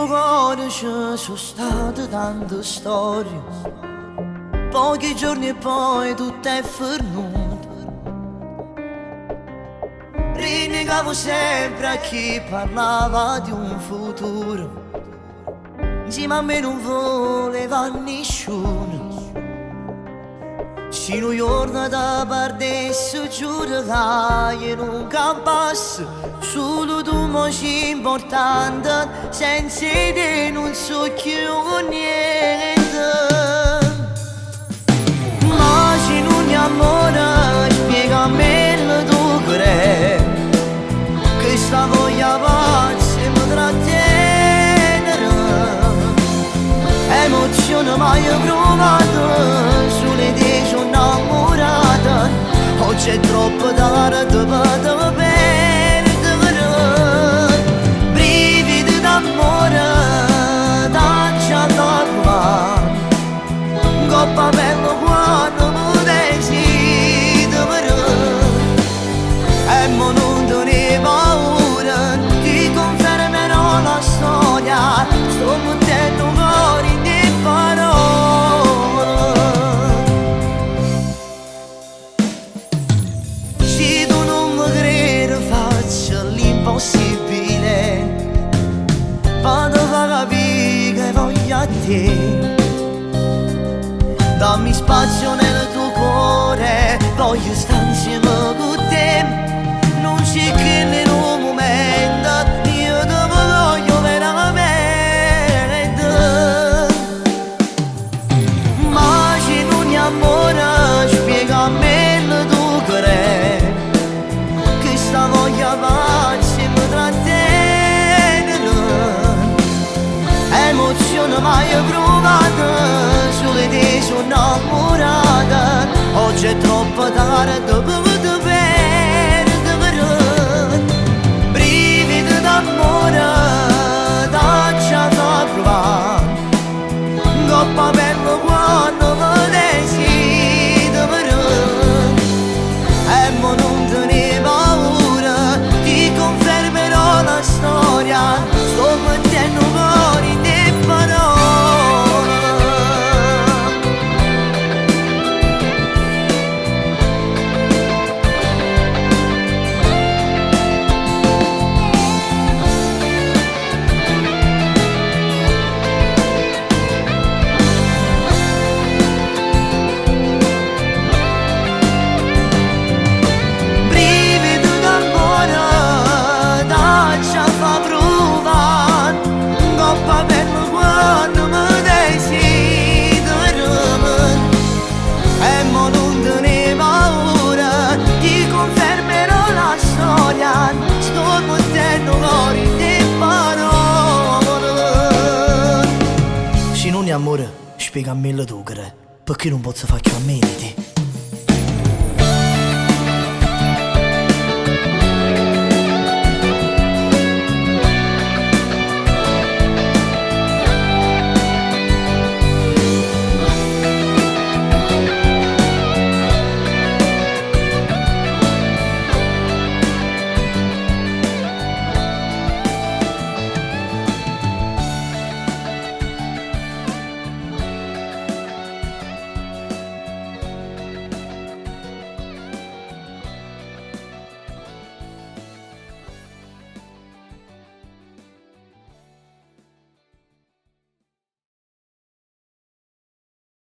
tuo cuore ci sono state tante storie, pochi giorni e poi tutto è fermato. Rinnegavo sempre a chi parlava di un futuro, insieme a me non voleva nessuno. Se un giorno da perdessi giuro che io non campassi, solo tu mi sei importante, senza te non so più niente. Ma se non mi amore, spiegami il tuo cuore, che sta voglia pazza mi trattenere. Emozione mai provata, sulle te sono innamorata, oggi è troppo tardi per perdere. Brividi d'amore, taccia da provare, coppa bella quando mi desideri. E mo non te ne paura, ti confermerò la storia, sto mettendo cuore in te parole. Se tu non mi credi faccio l'impossibile, vado a capire che voglio a te. Dammi spazio nel tuo cuore, voglio stare insieme con te. Non c'è che in un momento io te voglio veramente. Ma se non mi amore, spiegami il tuo cuore, che sta voglia pazza mi trattenere. Emozione mai provata, sulle te sono innamorata, oggi è troppo tardi per te perdere. Brividi d'amore, taccia da provare, coppa bella quando mi desideri. E mo non te ne paura, ti confermerò la storia, sto mettendo cuore in te parole. Sto mettendo cuore in te parole. Se non è amore, spiegami il tuo cuore, perché non posso fare più a me di te.